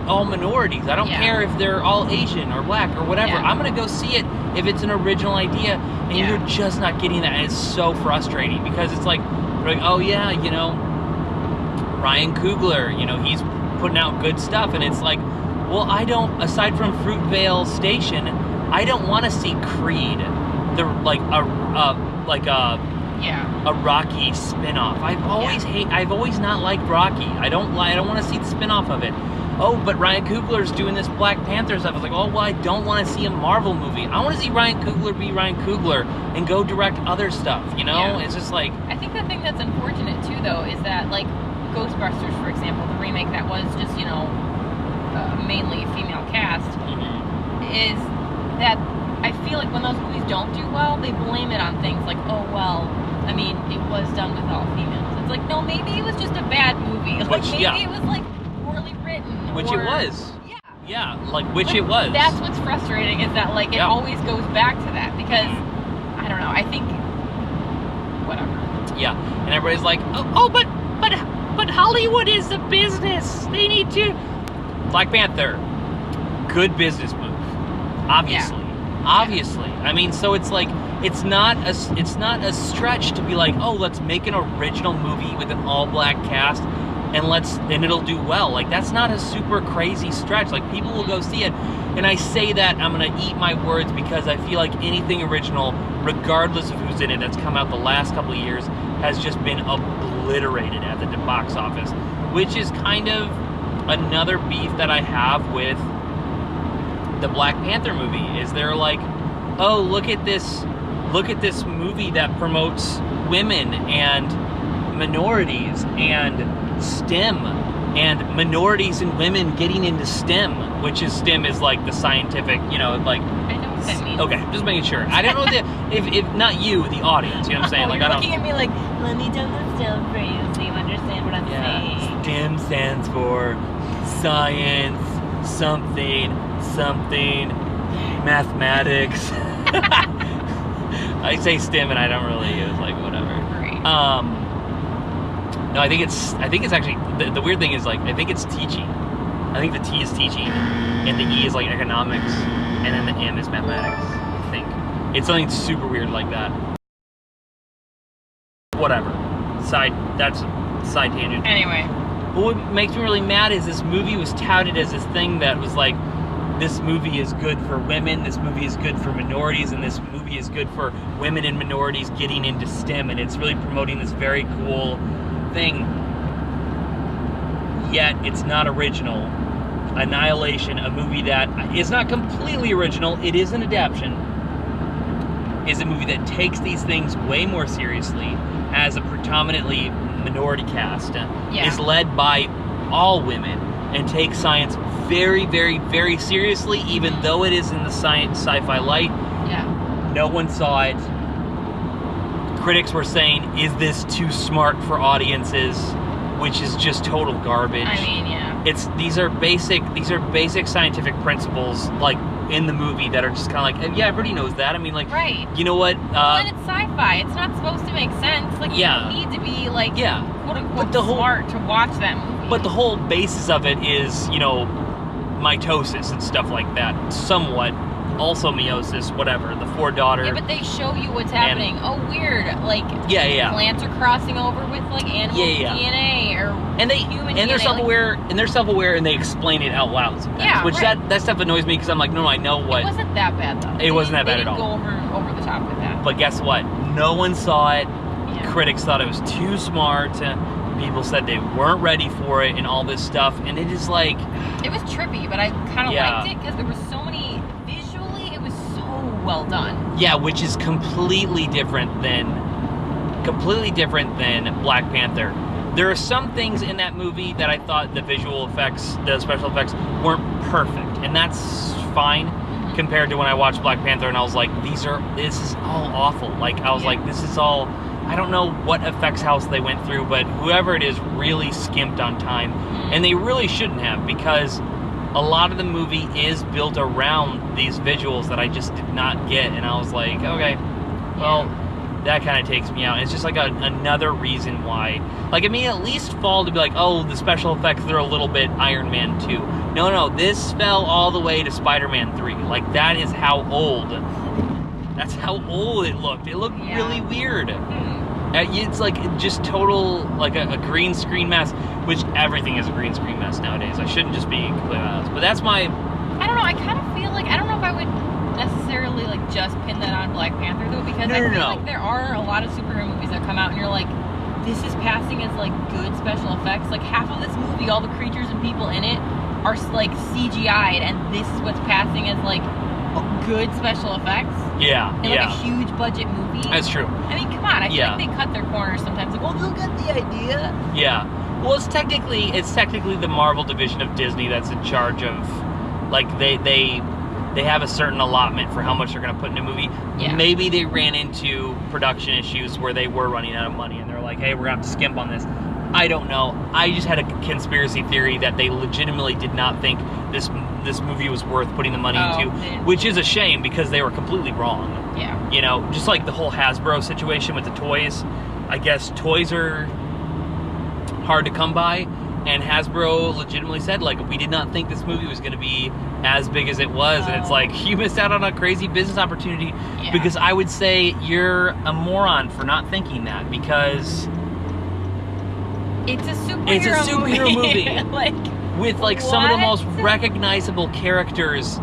all minorities. I don't care if they're all Asian or black or whatever. I'm gonna go see it if it's an original idea, and you're just not getting that, and it's so frustrating, because it's like, oh yeah, you know, Ryan Coogler, you know, he's putting out good stuff, and it's like, well, I don't, aside from Fruitvale Station, I don't want to see Creed, a Rocky spin-off. I've always not liked Rocky. I don't want to see the spin-off of it. oh, but Ryan Coogler's doing this Black Panther stuff. I was like, oh, well, I don't want to see a Marvel movie. I want to see Ryan Coogler be Ryan Coogler and go direct other stuff, you know? Yeah. It's just like... I think the thing that's unfortunate, too, though, is that, like, Ghostbusters, for example, the remake that was just, you know, mainly a female cast, is that I feel like when those movies don't do well, they blame it on things like, oh, well, I mean, it was done with all females. It's like, no, maybe it was just a bad movie. Like, maybe it was, like, poorly written. Which it was. Yeah. Yeah, like, which it was. That's what's frustrating, is that, like, it always goes back to that, because, I don't know, I think, whatever. Yeah, and everybody's like, oh, but Hollywood is a business. They need to... Black Panther, good business move, obviously. Obviously. I mean, so it's like, it's not a stretch to be like, oh, let's make an original movie with an all-black cast and it'll do well. Like, that's not a super crazy stretch. Like, people will go see it. And I say that, I'm going to eat my words, because I feel like anything original, regardless of who's in it, that's come out the last couple of years, has just been obliterated at the box office, which is kind of another beef that I have with the Black Panther movie. Is they're like, oh, look at this movie that promotes women and minorities and STEM and minorities and women getting into STEM, which is STEM is like the scientific, you know, like. I know what that means. Okay, just making sure. I don't know if not you, the audience. You know what I'm saying? Like, you're looking at me like, let me tell the STEM phrase so you understand what I'm saying. STEM stands for science, something, mathematics. I say STEM and I don't really use, like, whatever. Right. No, I think it's actually, the weird thing is, like, I think it's teaching. I think the T is teaching, and the E is, like, economics, and then the M is mathematics, I think. It's something super weird like that. Whatever. That's a side tangent. Anyway. But what makes me really mad is this movie was touted as this thing that was like, this movie is good for women, this movie is good for minorities, and this movie is good for women and minorities getting into STEM, and it's really promoting this very cool thing. Yet, it's not original. Annihilation, a movie that is not completely original, it is an adaptation, is a movie that takes these things way more seriously, as a predominantly minority cast, is led by all women, and takes science very, very, very seriously, even though it is in the sci-fi light. Yeah. No one saw it. Critics were saying, is this too smart for audiences? Which is just total garbage. I mean, yeah. These are basic scientific principles, like, in the movie that are just kind of like, yeah, everybody knows that. I mean, like, right. You know what? Well, and it's sci-fi. It's not supposed to make sense. Like, you don't need to be, like, quote-unquote smart to watch that movie. But the whole basis of it is, you know, mitosis and stuff like that. Somewhat. Also meiosis, whatever. The four daughters. Yeah, but they show you what's happening. Oh, weird. Like, plants are crossing over with, like, animal DNA or human DNA. And they're self-aware, and they explain it out loud sometimes. Yeah, which that stuff annoys me, because I'm like, no, I know what. It wasn't that bad, though. It wasn't that bad at all. They didn't go over the top with that. But guess what? No one saw it. Yeah. Critics thought it was too smart. People said they weren't ready for it and all this stuff. And it is like... It was trippy, but I kind of liked it, because there were so many... Visually, it was so well done. Yeah, which is completely different than Black Panther. There are some things in that movie that I thought the visual effects, the special effects, weren't perfect. And that's fine compared to when I watched Black Panther and I was like, this is all awful. Like, I was like, this is all... I don't know what effects house they went through, but whoever it is really skimped on time. And they really shouldn't have, because a lot of the movie is built around these visuals that I just did not get. And I was like, okay, well, that kind of takes me out. And it's just like another reason why. Like, I mean, at least fall to be like, oh, the special effects, they're a little bit Iron Man 2. No, this fell all the way to Spider-Man 3. Like, that is how old. That's how old it looked. It looked really weird. It's like just total, like a green screen mess, which everything is a green screen mess nowadays. I shouldn't just be completely honest. But that's my... I don't know. I kind of feel like... I don't know if I would necessarily, like, just pin that on Black Panther, though, because I feel like there are a lot of superhero movies that come out and you're like, this is passing as, like, good special effects. Like, half of this movie, all the creatures and people in it are like CGI'd, and this is what's passing as like good special effects. Yeah, in like a huge budget movie. That's true. I mean, come on. I feel like they cut their corners sometimes. Like, well, they'll get the idea. Yeah. Well, it's technically the Marvel division of Disney that's in charge of, like, they have a certain allotment for how much they're going to put in a movie. Yeah. Maybe they ran into production issues where they were running out of money, and they're like, hey, we're going to have to skimp on this. I don't know. I just had a conspiracy theory that they legitimately did not think this movie was worth putting the money into, which is a shame because they were completely wrong. Yeah. You know, just like the whole Hasbro situation with the toys. I guess toys are hard to come by, and Hasbro legitimately said, like, we did not think this movie was going to be as big as it was, and it's like, you missed out on a crazy business opportunity, because I would say you're a moron for not thinking that, because it's a superhero movie. Like, with like some of the most recognizable characters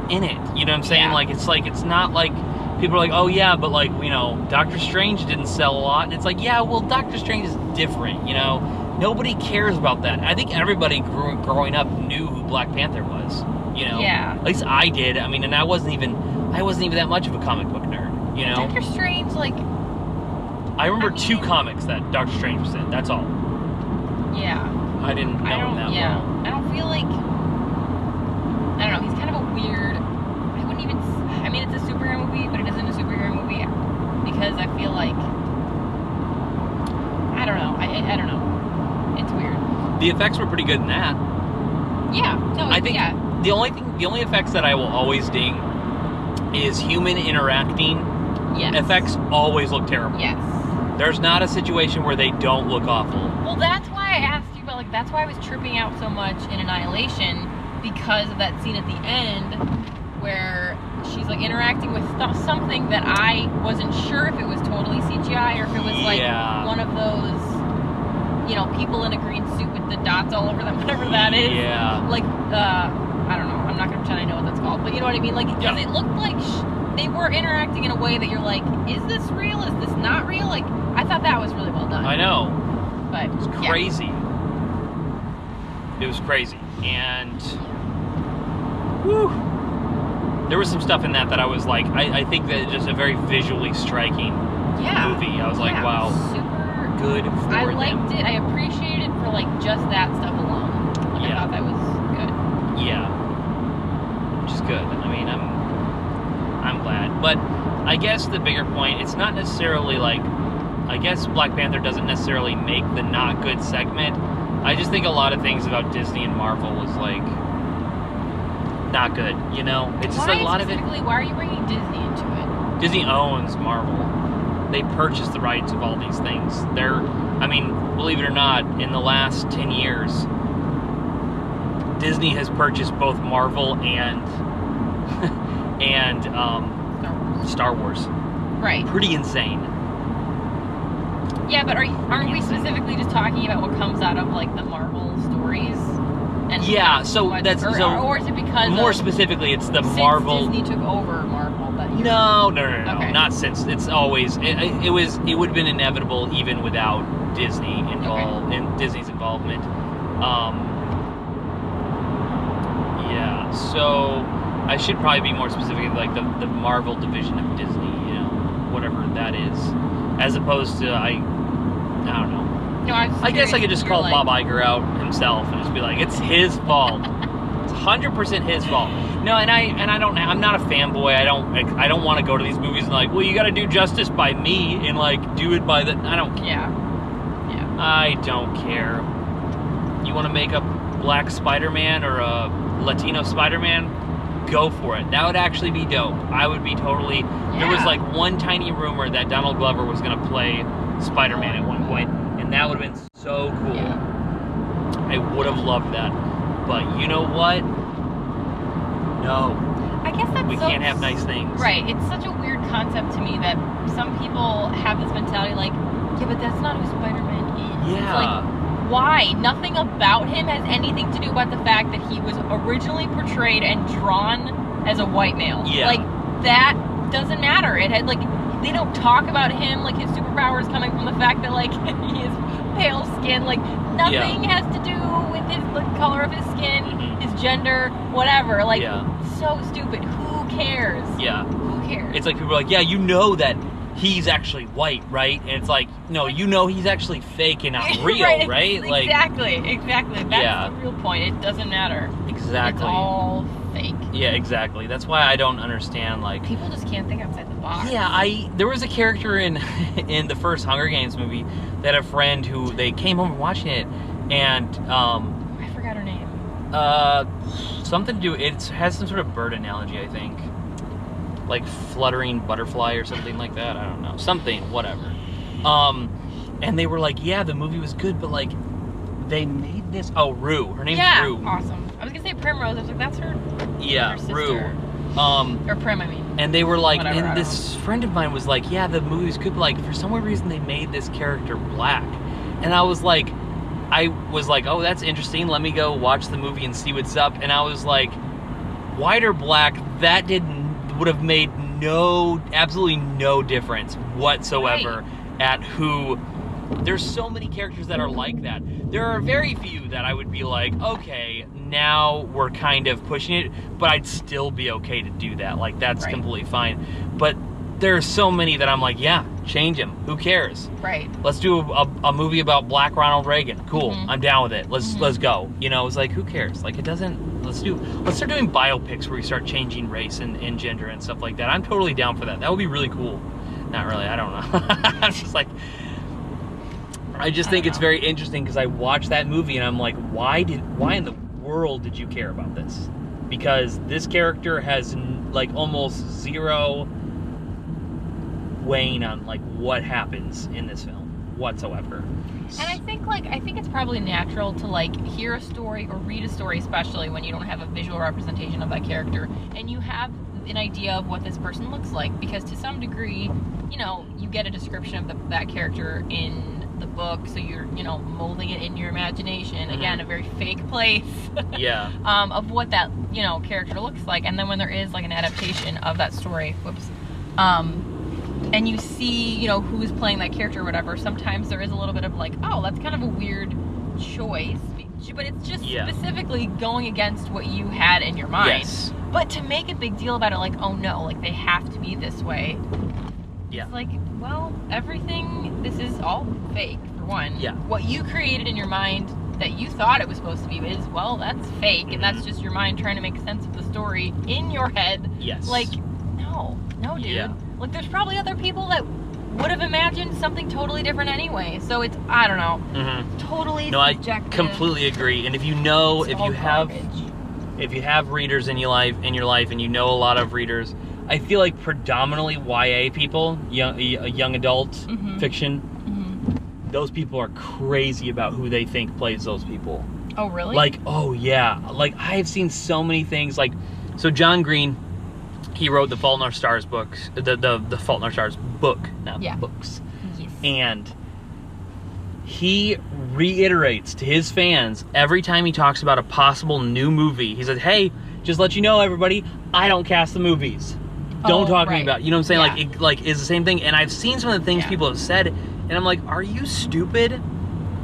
in it. You know what I'm saying? Like, it's not like people are like, oh yeah, but like, you know, Doctor Strange didn't sell a lot, and it's like, yeah, well, Doctor Strange is different, you know? Nobody cares about that. I think everybody growing up knew who Black Panther was, you know? Yeah. At least I did. I mean, and I wasn't even that much of a comic book nerd, you know? Doctor Strange, like, I remember 2 comics that Doctor Strange was in, that's all. Yeah. I didn't know him that well. I don't feel like, I don't know, he's kind of a weird, I mean, it's a superhero movie, but it isn't a superhero movie, because I feel like, I don't know, I don't know. It's weird. The effects were pretty good in that. Yeah. No, I think the only effects that I will always ding is human interacting. Yes. Effects always look terrible. Yes. There's not a situation where they don't look awful. Well, that's why I asked you about, like, that's why I was tripping out so much in Annihilation, because of that scene at the end where she's like interacting with something that I wasn't sure if it was totally CGI or if it was like one of those, you know, people in a green suit with the dots all over them, whatever that is. Yeah. Like, I don't know. I'm not going to pretend I know what that's called. But you know what I mean? Like, because it looked like they were interacting in a way that you're like, is this real? Is this not real? Like, I thought that was really well done. I know. But, it was crazy. It was crazy. And, whew. There was some stuff in that I was like, I think that it's just a very visually striking movie. I was like, wow. Super good for I them. liked it. I appreciated it for like just that stuff alone. Like, I thought that was good. Yeah. Which is good. I mean, I'm glad. But I guess the bigger point, it's not necessarily like, I guess Black Panther doesn't necessarily make the not good segment. I just think a lot of things about Disney and Marvel was like not good, you know? It's just like a lot of it. Why are you bringing Disney into it? Disney owns Marvel. They purchased the rights of all these things. I mean, believe it or not, in the last 10 years, Disney has purchased both Marvel and Star Wars. Right. Pretty insane. Yeah, but aren't we specifically just talking about what comes out of like the Marvel stories? And or is it because more specifically it's the Marvel Disney took over Marvel? No, okay. Not since. It's always it would have been inevitable even without Disney involved in Disney's involvement. Yeah, so I should probably be more specific, like the Marvel division of Disney, you know, whatever that is, as opposed to I don't know. No, I guess I could just call Bob Iger out himself and just be like, it's his fault. It's 100% his fault. No, I'm not a fanboy. I don't want to go to these movies and like, well, you got to do justice by me and like do it by the. I don't care. Yeah. I don't care. You want to make a black Spider-Man or a Latino Spider-Man? Go for it. That would actually be dope. I would be totally. Yeah. There was like one tiny rumor that Donald Glover was going to play Spider-Man at one point, and that would have been so cool. Yeah. I would have loved that. But you know what? No. I guess we can't have nice things. Right. It's such a weird concept to me that some people have this mentality like, yeah, but that's not who Spider-Man is. Yeah. It's like, why? Nothing about him has anything to do about the fact that he was originally portrayed and drawn as a white male. Yeah. Like, that doesn't matter. It had, like, they don't talk about him like his superpower is coming from the fact that, like, he is pale skin. Like, nothing has to do with the color of his skin, his gender, whatever. Like, so stupid. Who cares? Yeah. Who cares? It's like people are like, yeah, you know that he's actually white, right? And it's like, no, you know he's actually fake and not real, right? Like, exactly. That's the real point. It doesn't matter. Exactly. It's all fake. Yeah, exactly. That's why I don't understand, like... People just can't think outside the box. Yeah, there was a character in the first Hunger Games movie that a friend who, they came home watching it, and, I forgot her name. Something to do, it has some sort of bird analogy, I think. Like fluttering butterfly or something like that. I don't know. Something, whatever. And they were like, yeah, the movie was good, but like, they made this... Oh, Rue. Her name's Rue. Yeah, awesome. I was gonna say Primrose. I was like, that's her. Yeah, her sister. Rue. Or Prim, I mean. And they were like, whatever, and this friend of mine was like, yeah, the movie was good, but like, for some weird reason, they made this character black. And I was like, oh, that's interesting. Let me go watch the movie and see what's up. And I was like, white or black, that would have made absolutely no difference whatsoever at who. There's so many characters that are like that. There are very few that I would be like, okay, now we're kind of pushing it, but I'd still be okay to do that. Like, that's completely fine. But there are so many that I'm like, yeah, change him. Who cares? Right. Let's do a movie about Black Ronald Reagan. Cool. I'm down with it. Let's go. You know, it's like, who cares? Like, it doesn't. Let's start doing biopics where we start changing race and gender and stuff like that. I'm totally down for that. That would be really cool. Not really. I don't know. I'm just like, I just think it's very interesting because I watched that movie and I'm like, why in the world did you care about this? Because this character has like almost zero weighing on like what happens in this film whatsoever. And I think it's probably natural to like hear a story or read a story, especially when you don't have a visual representation of that character and you have an idea of what this person looks like, because to some degree, you know, you get a description of that character in the book, so you're, you know, molding it in your imagination. Again, a very fake place. Of what that, you know, character looks like. And then when there is like an adaptation of that story, and you see, you know, who's playing that character or whatever, sometimes there is a little bit of like, oh, that's kind of a weird choice, but it's just specifically going against what you had in your mind. But to make a big deal about it, like, oh no, like they have to be this way. It's like, well, this is all fake, for one. What you created in your mind that you thought it was supposed to be is, well, that's fake, and that's just your mind trying to make sense of the story in your head. Like, no, dude. Like, there's probably other people that would have imagined something totally different anyway. So it's, I don't know, totally subjective. I completely agree. And if you know, if you have readers in your life, and you know a lot of readers, I feel like predominantly YA people, young adult fiction, those people are crazy about who they think plays those people. Oh, really? Like, oh yeah. Like, I have seen so many things. Like, so John Green, he wrote the Fault in Our Stars books, the Fault in Our Stars book, not books. And he reiterates to his fans every time he talks about a possible new movie. He says, hey, just let you know, everybody, I don't cast the movies. Don't talk to me about it. You know what I'm saying? Like, it's the same thing. And I've seen some of the things people have said, and I'm like, are you stupid?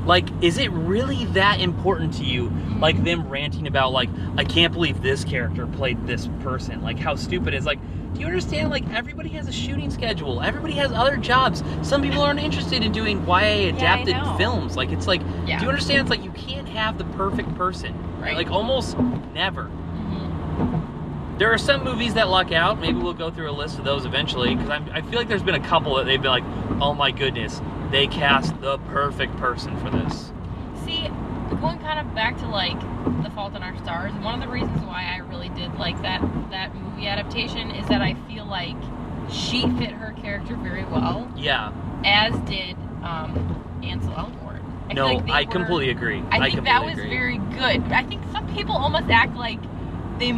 Like, is it really that important to you? Like, them ranting about, like, I can't believe this character played this person. Like, how stupid is, like, do you understand? Like, everybody has a shooting schedule. Everybody has other jobs. Some people aren't interested in doing YA adapted films. Like, it's like, do you understand? It's like, you can't have the perfect person. Right? Like, almost never. There are some movies that luck out. Maybe we'll go through a list of those eventually, because I feel like there's been a couple that they've been like, oh my goodness, they cast the perfect person for this. See, going kind of back to like The Fault in Our Stars, one of the reasons why I really did like that movie adaptation is that I feel like she fit her character very well. As did Ansel Elgort. I completely agree. I think that was very good. I think some people almost act like they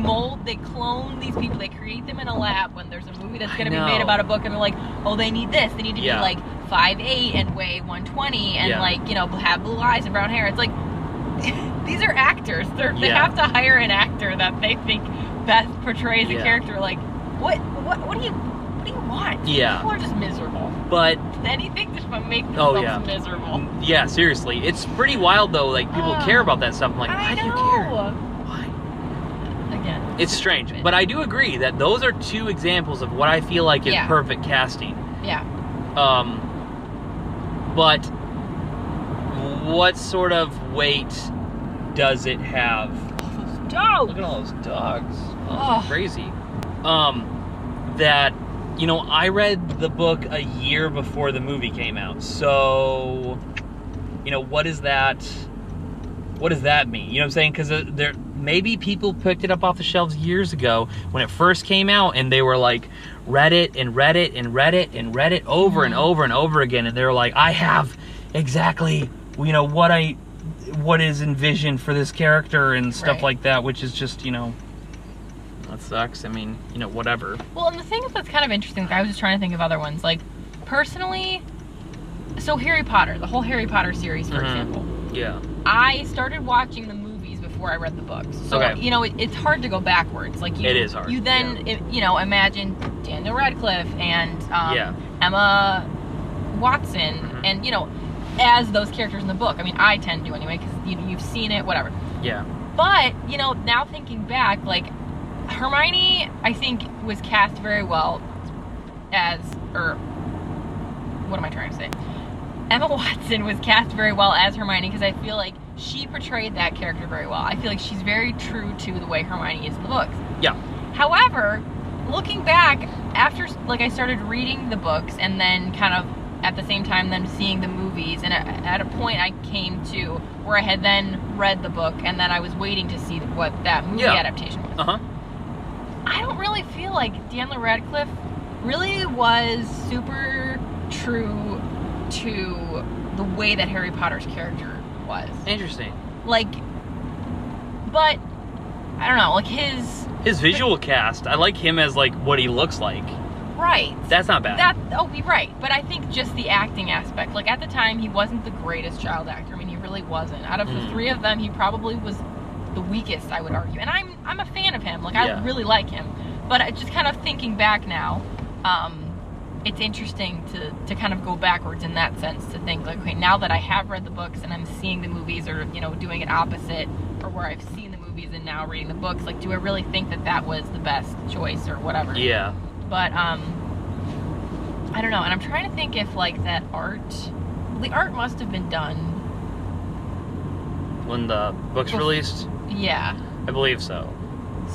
clone these people, they create them in a lab when there's a movie that's going to be made about a book, and they're like, oh, they need this, they need to be like 5'8" and weigh 120 and like, you know, have blue eyes and brown hair. It's like, these are actors. They have to hire an actor that they think best portrays a character. Like, what do you want? People are just miserable. But anything to make themselves miserable. Yeah, seriously. It's pretty wild, though. Like, people care about that stuff. I'm like, why do you care? Why? Again. It's strange. But I do agree that those are two examples of what I feel like is perfect casting. Yeah. But what sort of weight does it have? Those dogs! Look at all those dogs. Oh, crazy. That, you know, I read the book a year before the movie came out. So, you know, what does that mean? You know what I'm saying? Because there maybe people picked it up off the shelves years ago when it first came out, and they were like, read it and read it and read it and read it over and over and over again, and they were like, I have exactly, you know, what is envisioned for this character and stuff like that, which is just, you know, that sucks. I mean, you know, whatever. Well, and the thing that's kind of interesting, I was just trying to think of other ones, like, personally, so Harry Potter, the whole Harry Potter series, for example. Yeah. I started watching the movies before I read the books. So, you know, it's hard to go backwards. Like, it is hard. You then, you know, imagine Daniel Radcliffe and Emma Watson, and, you know, as those characters in the book. I mean, I tend to anyway, because you've seen it, whatever. Yeah. But, you know, now thinking back, like, Hermione, I think, was cast very well what am I trying to say? Emma Watson was cast very well as Hermione, because I feel like she portrayed that character very well. I feel like she's very true to the way Hermione is in the books. Yeah. However, looking back, after, like, I started reading the books, and then kind of at the same time then seeing the movies, and at a point I came to where I had then read the book, and then I was waiting to see what that movie adaptation was. I don't really feel like Daniel Radcliffe really was super true to the way that Harry Potter's character was. Interesting. Like, but I don't know, like his visual cast, I like him as like what he looks like. Right. That's not bad. You're right. But I think just the acting aspect, like at the time he wasn't the greatest child actor. I mean, he really wasn't. Out of the three of them, he probably was the weakest, I would argue. And I'm a fan of him. Like, I really like him. But just kind of thinking back now, it's interesting to kind of go backwards in that sense, to think like, okay, now that I have read the books and I'm seeing the movies, or, you know, doing it opposite, or where I've seen the movies and now reading the books, like, do I really think that was the best choice or whatever? Yeah. But, I don't know, and I'm trying to think if, like, the art must have been done when the book's released? Yeah. I believe so.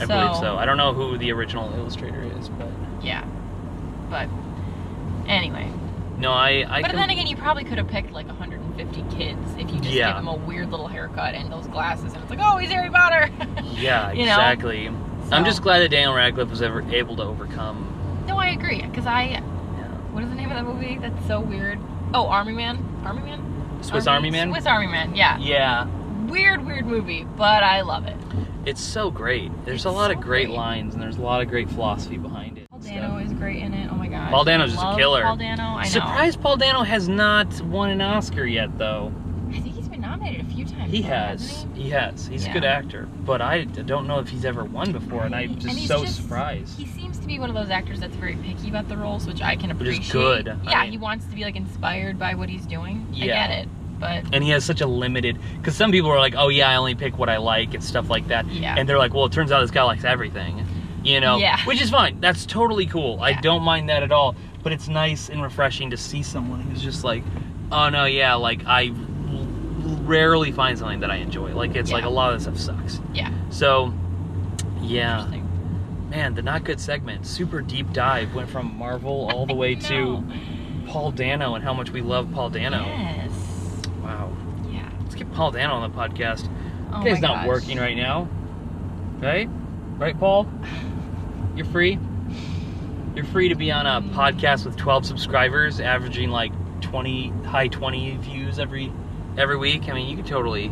I believe so. I don't know who the original illustrator is, but... Yeah. But, anyway. No, But then again, you probably could have picked, like, 150 kids if you just give them a weird little haircut and those glasses, and it's like, oh, he's Harry Potter! Yeah, exactly. So. I'm just glad that Daniel Radcliffe was ever able to overcome... No, I agree, because what is the name of that movie that's so weird? Oh, Army Man? Swiss Army Man? Swiss Army Man, yeah. Yeah. Weird movie, but I love it. It's so great. There's a lot of great lines, and there's a lot of great philosophy behind it. Paul Dano is great in it. Oh my gosh. Paul Dano's just a killer. Paul Dano, I know. Surprised Paul Dano has not won an Oscar yet, though. I think he's been nominated a few times. He has. He has. He's a good actor. But I don't know if he's ever won before, and I'm just so surprised. He seems to be one of those actors that's very picky about the roles, which I can appreciate. Which is good. Yeah, he wants to be, like, inspired by what he's doing. Yeah. I get it. And he has such a limited, because some people are like, oh yeah, I only pick what I like and stuff like that. Yeah. And they're like, well, it turns out this guy likes everything, you know? Yeah. Which is fine. That's totally cool. Yeah. I don't mind that at all. But it's nice and refreshing to see someone who's just like, oh no, yeah, like I rarely find something that I enjoy. Like, it's like a lot of this stuff sucks. Yeah. So, yeah. Man, the Not Good segment, super deep dive, went from Marvel all the way to Paul Dano and how much we love Paul Dano. Yes. Wow. Yeah. Let's get Paul Dano on the podcast. Oh, Guy's not working right now. Right? Right, Paul? You're free? You're free to be on a podcast with 12 subscribers, averaging like high 20 views every week. I mean, you could totally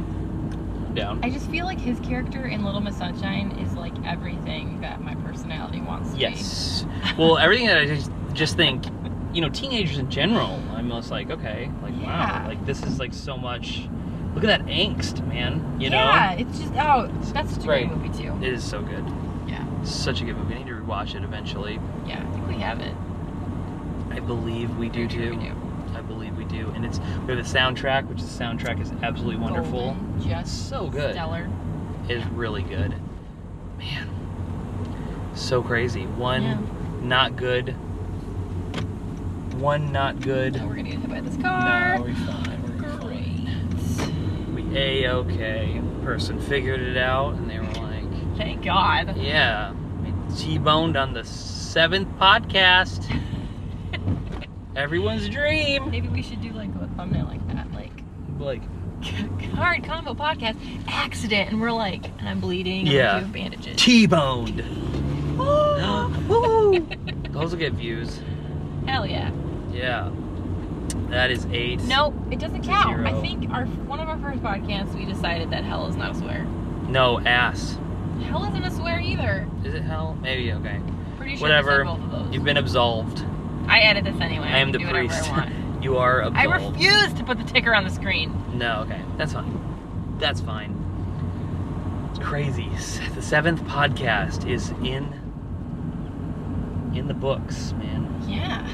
down. I just feel like his character in Little Miss Sunshine is like everything that my personality wants to be. Yes. Well, everything that I just think, you know, teenagers in general, I'm just like, okay, like, wow, like, this is like so much, look at that angst, man, you know? Yeah, it's just, that's such a great movie, too. It is so good. Yeah. It's such a good movie. I need to rewatch it eventually. Yeah, I think we have it. I believe we do, too. We do. we do. And we have the soundtrack, which the soundtrack is absolutely wonderful. Golden, just so good. stellar. It is really good. Man, so crazy. Not good. One not good. Oh, we're gonna get hit by this car. No, we're fine. We're Great. fine. We A-okay. Person figured it out, and they were like, Thank God. yeah. We T-boned on the 7th podcast. Everyone's dream. Maybe we should do like a thumbnail like that, like Car Ride Convo Podcast accident, and we're like, and I'm bleeding. Yeah. And we have bandages. T-boned. Those will get views. Hell yeah. Yeah. That is 8. No, it doesn't count. 0. I think one of our first podcasts, we decided that hell is not a swear. No, ass. Hell isn't a swear either. Is it hell? Maybe, okay. Pretty sure Whatever. we said both of those. You've been absolved. I edit this anyway. I am the can do whatever priest. I want. You are I absolved. refuse to put the ticker on the screen. No, okay. That's fine. That's fine. It's crazy. The 7th podcast is in the books, man. Yeah.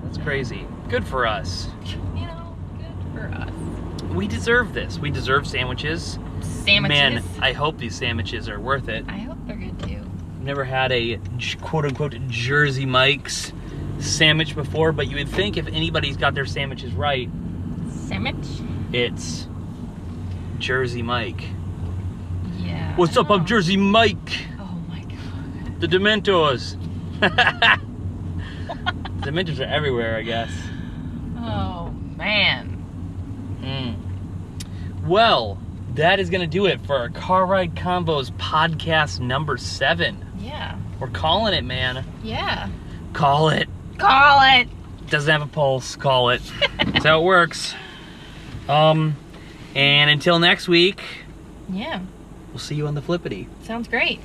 That's crazy. Good for us. You know, good for us. We deserve this. We deserve sandwiches. Sandwiches. Man, I hope these sandwiches are worth it. I hope they're good too. Never had a quote-unquote Jersey Mike's sandwich before, but you would think if anybody's got their sandwiches right, Sandwich? it's Jersey Mike. Yeah. What's up? I'm Jersey Mike. Oh my God. The Dementors. Dementors are everywhere, I guess. Oh man. Well, that is going to do it for our Car Ride Convos podcast number 7. Yeah. We're calling it, man. Yeah. Call it. Call it. Doesn't have a pulse. Call it. That's how it works. And until next week, Yeah. we'll see you on the flippity. Sounds great.